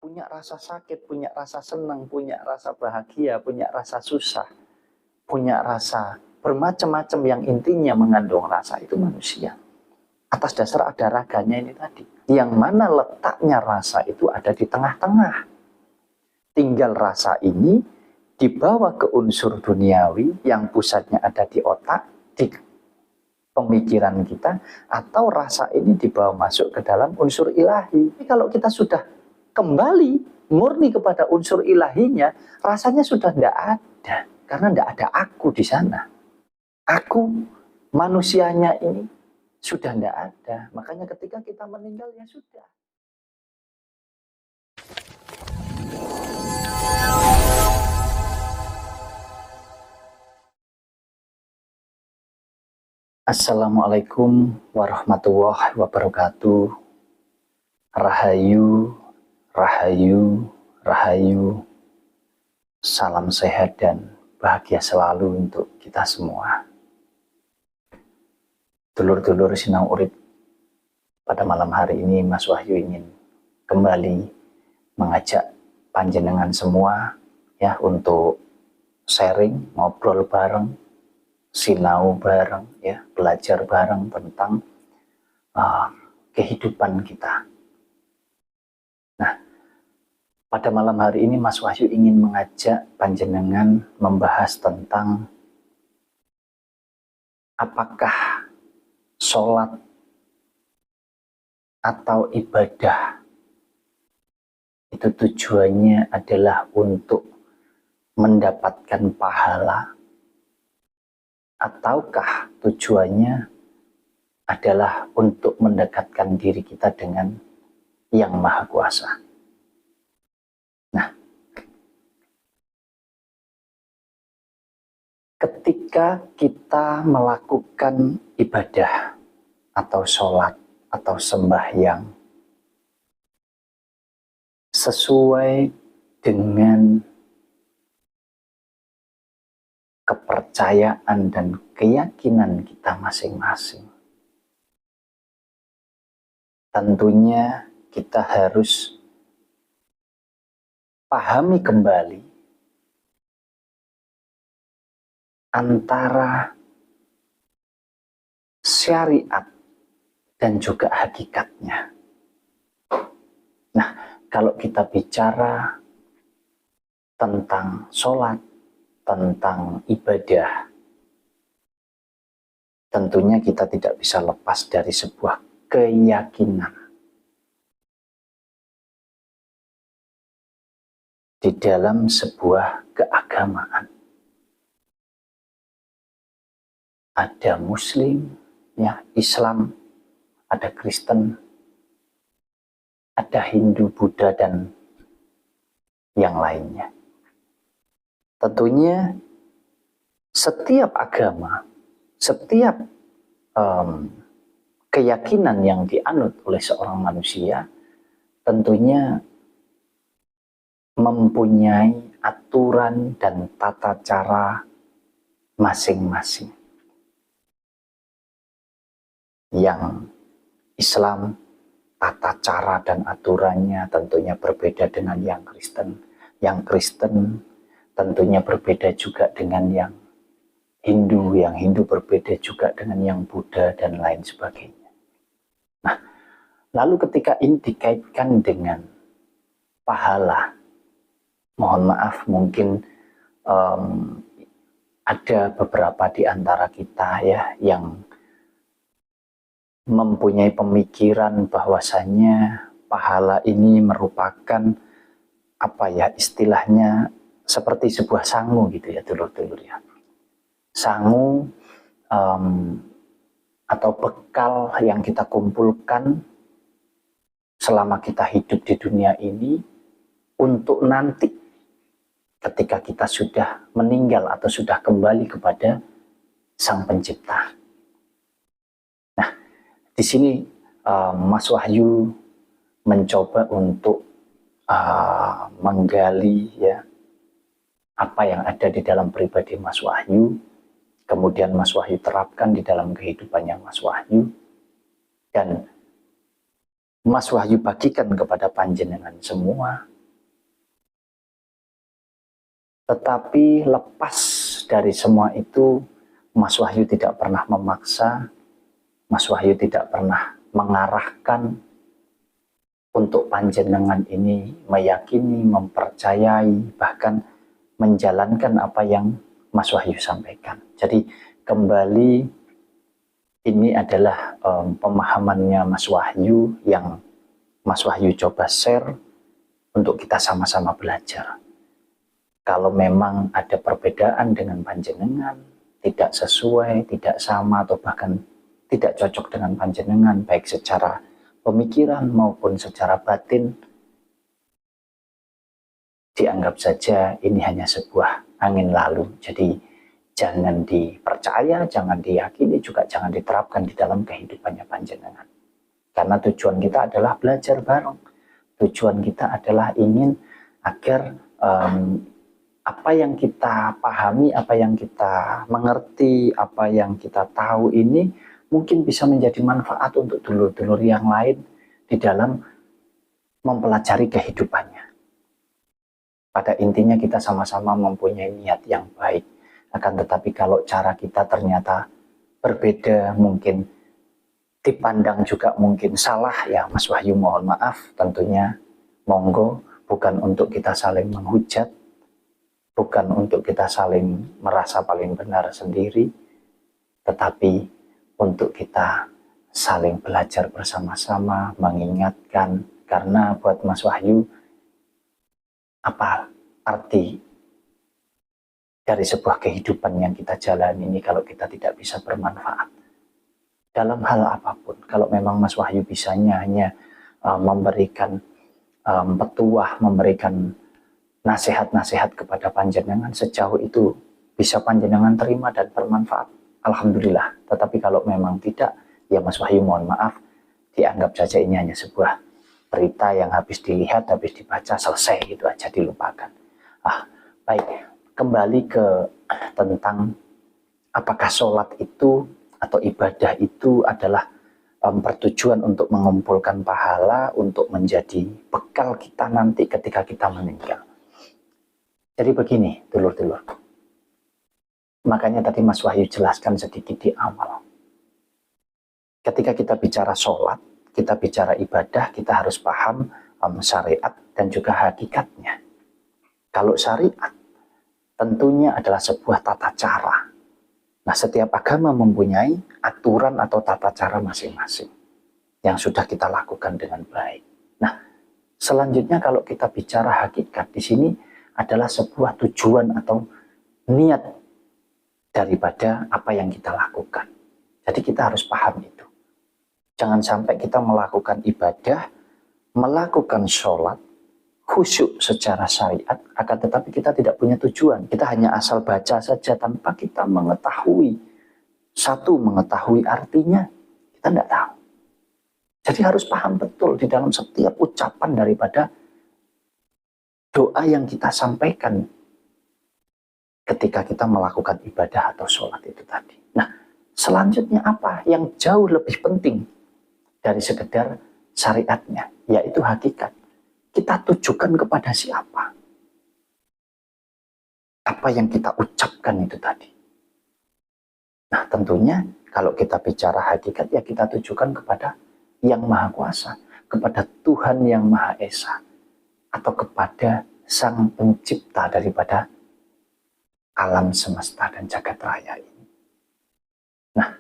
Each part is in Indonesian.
punya rasa sakit, punya rasa senang, punya rasa bahagia, punya rasa susah, punya rasa bermacam-macam yang intinya mengandung rasa itu manusia. Atas dasar ada raganya ini tadi. Yang mana letaknya rasa itu ada di tengah-tengah. Tinggal rasa ini dibawa ke unsur duniawi yang pusatnya ada di otak, di pemikiran kita, atau rasa ini dibawa masuk ke dalam unsur ilahi. Tapi kalau kita sudah kembali murni kepada unsur ilahinya, rasanya sudah tidak ada. Karena tidak ada aku di sana. Aku, manusianya ini, sudah tidak ada. Makanya ketika kita meninggal, ya sudah. Assalamualaikum warahmatullahi wabarakatuh. Rahayu, rahayu, rahayu. Salam sehat dan bahagia selalu untuk kita semua. Dulur-dulur Sinau Urip, pada malam hari ini Mas Wahyu ingin kembali mengajak panjenengan semua ya untuk sharing, ngobrol bareng, sinau bareng, ya belajar bareng tentang kehidupan kita. Nah, pada malam hari ini Mas Wahyu ingin mengajak panjenengan membahas tentang apakah sholat atau ibadah itu tujuannya adalah untuk mendapatkan pahala, ataukah tujuannya adalah untuk mendekatkan diri kita dengan Yang Maha Kuasa. Nah, ketika kita melakukan ibadah atau sholat atau sembahyang sesuai dengan kepercayaan dan keyakinan kita masing-masing, tentunya kita harus pahami kembali antara syariat dan juga hakikatnya. Nah, kalau kita bicara tentang sholat, tentang ibadah, tentunya kita tidak bisa lepas dari sebuah keyakinan di dalam sebuah keagamaan. Ada Muslim, ya, Islam, ada Kristen, ada Hindu, Buddha, dan yang lainnya. Tentunya setiap agama, setiap keyakinan yang dianut oleh seorang manusia tentunya mempunyai aturan dan tata cara masing-masing. Yang Islam, tata cara dan aturannya tentunya berbeda dengan yang Kristen. Yang Kristen tentunya berbeda juga dengan yang Hindu. Yang Hindu berbeda juga dengan yang Buddha dan lain sebagainya. Nah, lalu ketika ini dikaitkan dengan pahala, mohon maaf mungkin ada beberapa di antara kita ya yang mempunyai pemikiran bahwasannya pahala ini merupakan apa ya istilahnya seperti sebuah sangu gitu ya dulur-dulur ya. Sangu atau bekal yang kita kumpulkan selama kita hidup di dunia ini untuk nanti ketika kita sudah meninggal atau sudah kembali kepada Sang Pencipta. Di sini Mas Wahyu mencoba untuk menggali ya apa yang ada di dalam pribadi Mas Wahyu, kemudian Mas Wahyu terapkan di dalam kehidupannya Mas Wahyu, dan Mas Wahyu bagikan kepada panjenengan semua Tetapi lepas dari semua itu, Mas Wahyu tidak pernah memaksa, Mas Wahyu tidak pernah mengarahkan untuk panjenengan ini meyakini, mempercayai, bahkan menjalankan apa yang Mas Wahyu sampaikan. Jadi kembali ini adalah pemahamannya Mas Wahyu yang Mas Wahyu coba share untuk kita sama-sama belajar. Kalau memang ada perbedaan dengan panjenengan, tidak sesuai, tidak sama, atau bahkan tidak cocok dengan panjenengan, baik secara pemikiran maupun secara batin, dianggap saja ini hanya sebuah angin lalu. Jadi jangan dipercaya, jangan diyakini, juga jangan diterapkan di dalam kehidupannya panjenengan. Karena tujuan kita adalah belajar bareng. Tujuan kita adalah ingin agar apa yang kita pahami, apa yang kita mengerti, apa yang kita tahu ini mungkin bisa menjadi manfaat untuk dulur-dulur yang lain di dalam mempelajari kehidupannya. Pada intinya kita sama-sama mempunyai niat yang baik. Akan tetapi kalau cara kita ternyata berbeda, mungkin dipandang juga mungkin salah, ya Mas Wahyu mohon maaf, tentunya monggo, bukan untuk kita saling menghujat, bukan untuk kita saling merasa paling benar sendiri, tetapi untuk kita saling belajar bersama-sama, mengingatkan. Karena buat Mas Wahyu, apa arti dari sebuah kehidupan yang kita jalani ini kalau kita tidak bisa bermanfaat dalam hal apapun? Kalau memang Mas Wahyu bisanya hanya memberikan petuah, memberikan nasihat-nasihat kepada panjenengan, sejauh itu bisa panjenengan terima dan bermanfaat, alhamdulillah. Tetapi kalau memang tidak, ya Mas Wahyu mohon maaf, dianggap saja ini hanya sebuah berita yang habis dilihat, habis dibaca, selesai, gitu aja, dilupakan. Baik, kembali ke tentang apakah sholat itu atau ibadah itu adalah bertujuan untuk mengumpulkan pahala, untuk menjadi bekal kita nanti ketika kita meninggal. Jadi begini, dulur-dulur. Makanya tadi Mas Wahyu jelaskan sedikit di awal. Ketika kita bicara sholat, kita bicara ibadah, kita harus paham syariat dan juga hakikatnya. Kalau syariat, tentunya adalah sebuah tata cara. Nah, setiap agama mempunyai aturan atau tata cara masing-masing yang sudah kita lakukan dengan baik. Nah, selanjutnya kalau kita bicara hakikat, di sini adalah sebuah tujuan atau niat daripada apa yang kita lakukan. Jadi kita harus paham itu. Jangan sampai kita melakukan ibadah, melakukan sholat, khusyuk secara syariat, akan tetapi kita tidak punya tujuan. Kita hanya asal baca saja tanpa kita mengetahui. Satu, mengetahui artinya, kita tidak tahu. Jadi harus paham betul di dalam setiap ucapan daripada doa yang kita sampaikan ketika kita melakukan ibadah atau sholat itu tadi. Nah, selanjutnya apa yang jauh lebih penting dari sekedar syariatnya, yaitu hakikat. Kita tujukan kepada siapa? Apa yang kita ucapkan itu tadi. Nah, tentunya kalau kita bicara hakikat, ya kita tujukan kepada Yang Maha Kuasa, kepada Tuhan Yang Maha Esa, atau kepada Sang Pencipta daripada alam semesta dan jagat raya ini. Nah,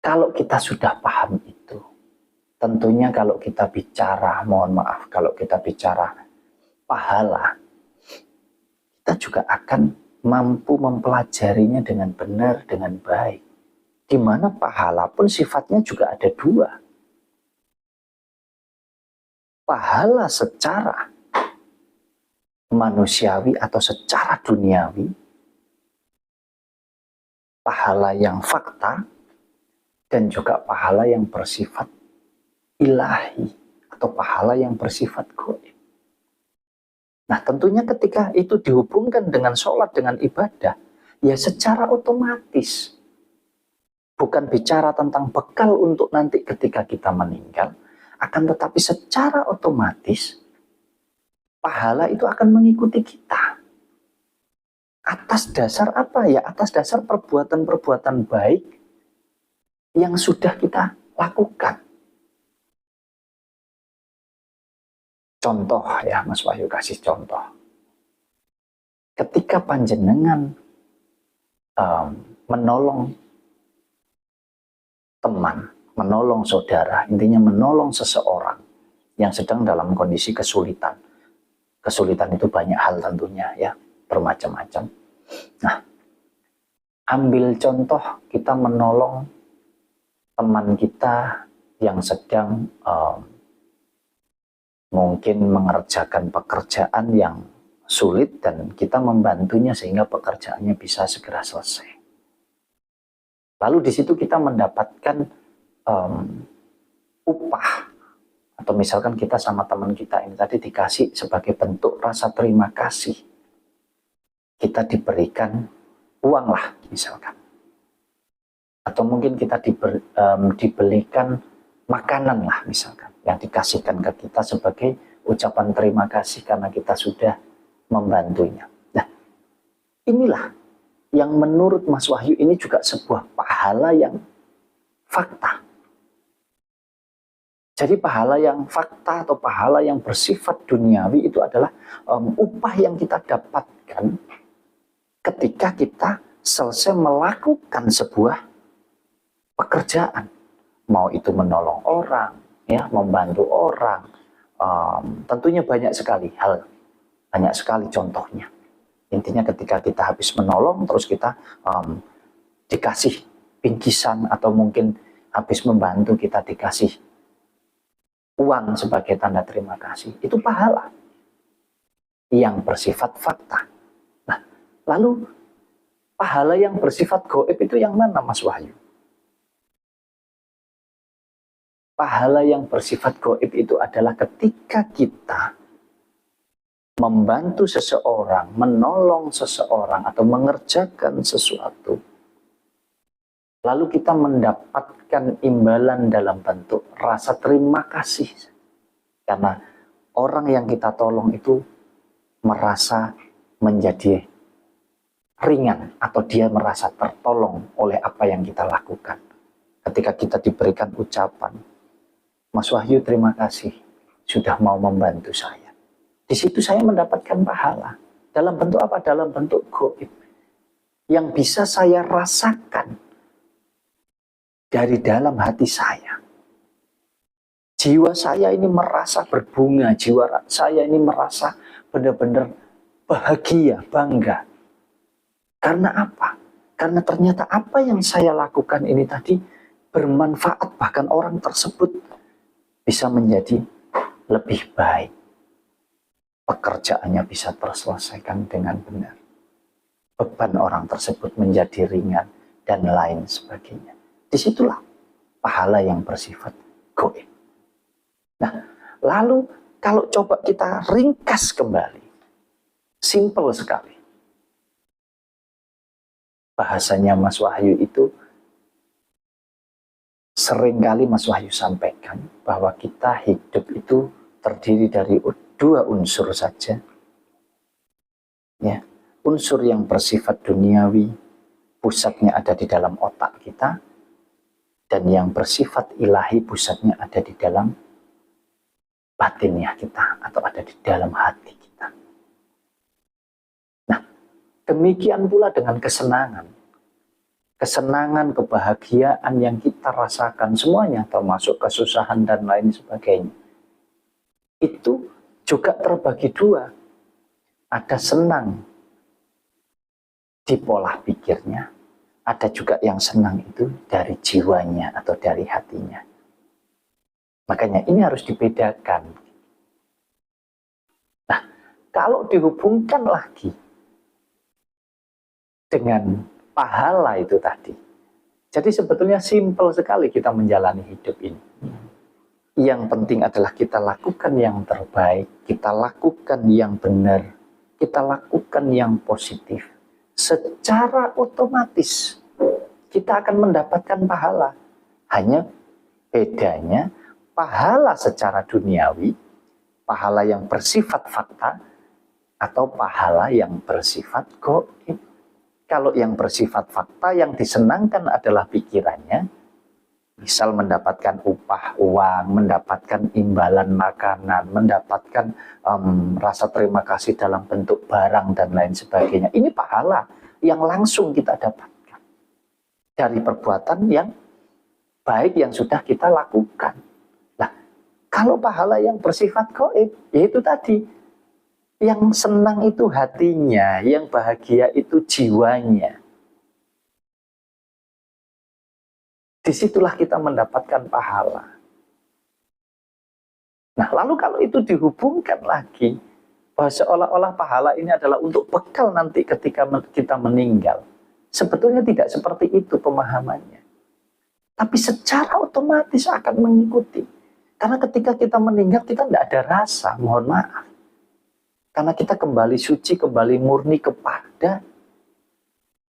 kalau kita sudah paham itu, tentunya kalau kita bicara, mohon maaf, kalau kita bicara pahala, kita juga akan mampu mempelajarinya dengan benar, dengan baik. Di mana pahala pun sifatnya juga ada dua. Pahala secara manusiawi atau secara duniawi, pahala yang fakta, dan juga pahala yang bersifat ilahi atau pahala yang bersifat gaib. Nah, tentunya ketika itu dihubungkan dengan sholat, dengan ibadah, ya secara otomatis, bukan bicara tentang bekal untuk nanti ketika kita meninggal, akan tetapi secara otomatis pahala itu akan mengikuti kita. Atas dasar apa ya? Atas dasar perbuatan-perbuatan baik yang sudah kita lakukan. Contoh ya, Mas Wahyu kasih contoh. Ketika panjenengan menolong teman, menolong saudara, intinya menolong seseorang yang sedang dalam kondisi kesulitan. Kesulitan itu banyak hal tentunya ya, bermacam-macam. Nah, ambil contoh kita menolong teman kita yang sedang mungkin mengerjakan pekerjaan yang sulit dan kita membantunya sehingga pekerjaannya bisa segera selesai. Lalu di situ kita mendapatkan upah, atau misalkan kita sama teman kita ini tadi dikasih sebagai bentuk rasa terima kasih. Kita diberikan uang lah misalkan. Atau mungkin kita dibelikan makanan lah misalkan, yang dikasihkan ke kita sebagai ucapan terima kasih karena kita sudah membantunya. Nah, inilah yang menurut Mas Wahyu ini juga sebuah pahala yang fakta. Jadi pahala yang fakta atau pahala yang bersifat duniawi itu adalah upah yang kita dapatkan ketika kita selesai melakukan sebuah pekerjaan. Mau itu menolong orang, ya, membantu orang, tentunya banyak sekali hal, banyak sekali contohnya. Intinya ketika kita habis menolong, terus kita dikasih bingkisan atau mungkin habis membantu kita dikasih uang sebagai tanda terima kasih. Itu pahala yang bersifat fakta. Nah, lalu pahala yang bersifat gaib itu yang mana, Mas Wahyu? Pahala yang bersifat gaib itu adalah ketika kita membantu seseorang, menolong seseorang, atau mengerjakan sesuatu, lalu kita mendapatkan imbalan dalam bentuk rasa terima kasih. Karena orang yang kita tolong itu merasa menjadi ringan, atau dia merasa tertolong oleh apa yang kita lakukan. Ketika kita diberikan ucapan, Mas Wahyu terima kasih sudah mau membantu saya. Di situ saya mendapatkan pahala. Dalam bentuk apa? Dalam bentuk gaib. Yang bisa saya rasakan dari dalam hati saya. Jiwa saya ini merasa berbunga. Jiwa saya ini merasa benar-benar bahagia, bangga. Karena apa? Karena ternyata apa yang saya lakukan ini tadi bermanfaat, bahkan orang tersebut bisa menjadi lebih baik. Pekerjaannya bisa terselesaikan dengan benar. Beban orang tersebut menjadi ringan dan lain sebagainya. Disitulah pahala yang bersifat gaib. Nah, lalu kalau coba kita ringkas kembali, simple sekali. Bahasanya Mas Wahyu itu seringkali Mas Wahyu sampaikan bahwa kita hidup itu terdiri dari dua unsur saja. Ya, unsur yang bersifat duniawi, pusatnya ada di dalam otak kita, dan yang bersifat ilahi, pusatnya ada di dalam batinnya kita, atau ada di dalam hati kita. Nah, demikian pula dengan kesenangan. Kesenangan, kebahagiaan yang kita rasakan semuanya, termasuk kesusahan dan lain sebagainya, itu juga terbagi dua. Ada senang di pola pikirnya, ada juga yang senang itu dari jiwanya atau dari hatinya. Makanya ini harus dibedakan. Nah, kalau dihubungkan lagi dengan pahala itu tadi. Jadi sebetulnya simpel sekali kita menjalani hidup ini. Yang penting adalah kita lakukan yang terbaik, kita lakukan yang benar, kita lakukan yang positif. Secara otomatis kita akan mendapatkan pahala. Hanya bedanya pahala secara duniawi, pahala yang bersifat fakta, atau pahala yang bersifat gaib. Kalau yang bersifat fakta, yang disenangkan adalah pikirannya, misal mendapatkan upah uang, mendapatkan imbalan makanan, mendapatkan rasa terima kasih dalam bentuk barang dan lain sebagainya. Ini pahala yang langsung kita dapatkan dari perbuatan yang baik yang sudah kita lakukan. Nah, kalau pahala yang bersifat gaib, yaitu tadi, yang senang itu hatinya, yang bahagia itu jiwanya. Disitulah kita mendapatkan pahala. Nah, lalu kalau itu dihubungkan lagi, bahwa seolah-olah pahala ini adalah untuk bekal nanti ketika kita meninggal. Sebetulnya tidak seperti itu pemahamannya. Tapi secara otomatis akan mengikuti. Karena ketika kita meninggal, kita tidak ada rasa, mohon maaf. Karena kita kembali suci, kembali murni kepada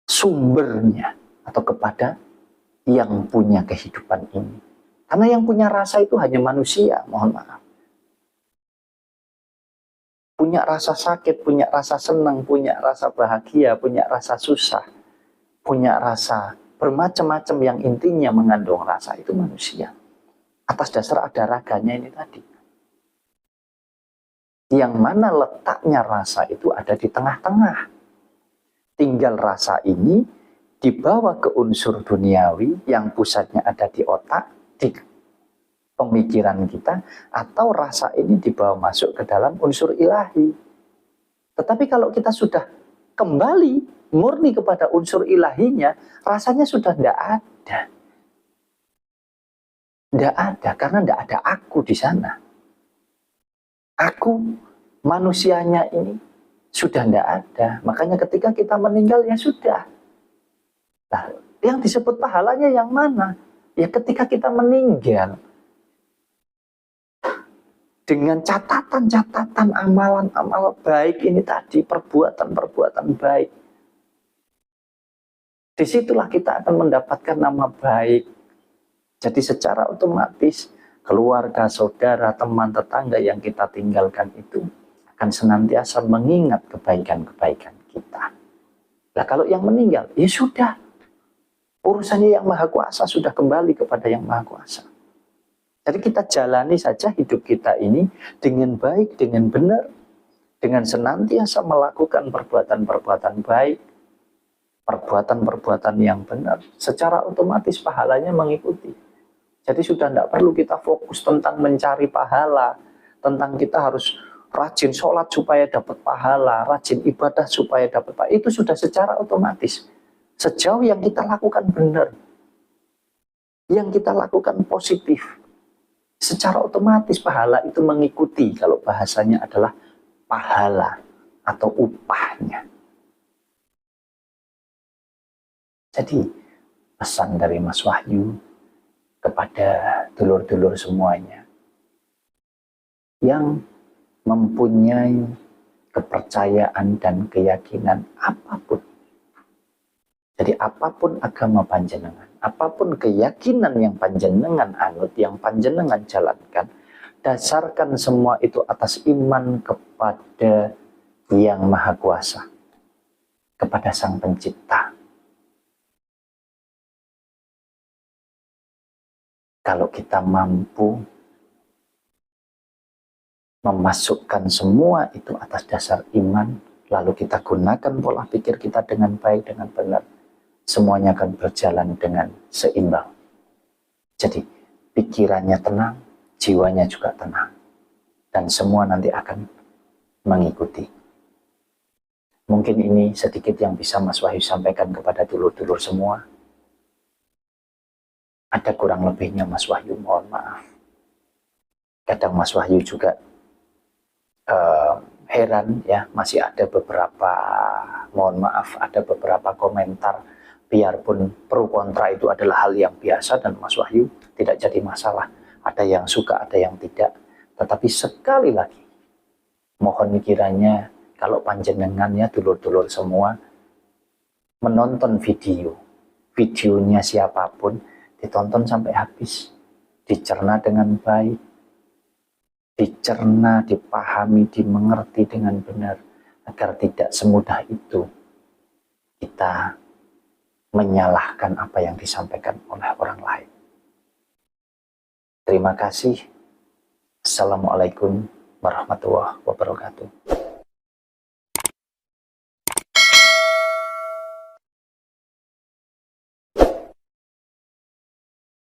sumbernya. Atau kepada yang punya kehidupan ini. Karena yang punya rasa itu hanya manusia, mohon maaf. Punya rasa sakit, punya rasa senang, punya rasa bahagia, punya rasa susah, punya rasa bermacam-macam yang intinya mengandung rasa itu manusia. Atas dasar ada raganya ini tadi. Yang mana letaknya rasa itu ada di tengah-tengah. Tinggal rasa ini dibawa ke unsur duniawi yang pusatnya ada di otak, di pemikiran kita, atau rasa ini dibawa masuk ke dalam unsur ilahi. Tetapi kalau kita sudah kembali murni kepada unsur ilahinya, rasanya sudah tidak ada. Tidak ada, karena tidak ada aku di sana. Aku, manusianya ini, sudah tidak ada. Makanya ketika kita meninggal, ya sudah. Nah, yang disebut pahalanya yang mana? Ya ketika kita meninggal, dengan catatan-catatan amalan-amalan baik ini tadi, perbuatan-perbuatan baik. Disitulah kita akan mendapatkan nama baik. Jadi secara otomatis, keluarga, saudara, teman, tetangga yang kita tinggalkan itu akan senantiasa mengingat kebaikan-kebaikan kita. Nah kalau yang meninggal, ya sudah. Urusannya yang Maha Kuasa sudah kembali kepada yang Maha Kuasa. Jadi kita jalani saja hidup kita ini dengan baik, dengan benar, dengan senantiasa melakukan perbuatan-perbuatan baik, perbuatan-perbuatan yang benar, secara otomatis pahalanya mengikuti. Jadi sudah tidak perlu kita fokus tentang mencari pahala, tentang kita harus rajin sholat supaya dapat pahala, rajin ibadah supaya dapat pahala. Itu sudah secara otomatis. Sejauh yang kita lakukan benar, yang kita lakukan positif, secara otomatis pahala itu mengikuti. Kalau bahasanya adalah pahala atau upahnya. Jadi pesan dari Mas Wahyu kepada dulur-dulur semuanya yang mempunyai kepercayaan dan keyakinan apapun. Jadi apapun agama panjenengan, apapun keyakinan yang panjenengan anut, yang panjenengan jalankan, dasarkan semua itu atas iman kepada Yang Maha Kuasa, kepada Sang Pencipta. Kalau kita mampu memasukkan semua itu atas dasar iman, lalu kita gunakan pola pikir kita dengan baik, dengan benar, semuanya akan berjalan dengan seimbang. Jadi pikirannya tenang, jiwanya juga tenang, dan semua nanti akan mengikuti. Mungkin ini sedikit yang bisa Mas Wahyu sampaikan kepada dulur-dulur semua. Ada kurang lebihnya Mas Wahyu mohon maaf. Kadang Mas Wahyu juga heran ya, masih ada beberapa, mohon maaf, ada beberapa komentar, biarpun pro kontra itu adalah hal yang biasa dan Mas Wahyu tidak jadi masalah. Ada yang suka, ada yang tidak. Tetapi sekali lagi, mohon kiranya kalau panjenengannya dulur-dulur semua menonton videonya siapapun, ditonton sampai habis, dicerna dengan baik, dicerna, dipahami, dimengerti dengan benar. agar tidak semudah itu kita menyalahkan apa yang disampaikan oleh orang lain. Terima kasih. Assalamualaikum warahmatullahi wabarakatuh.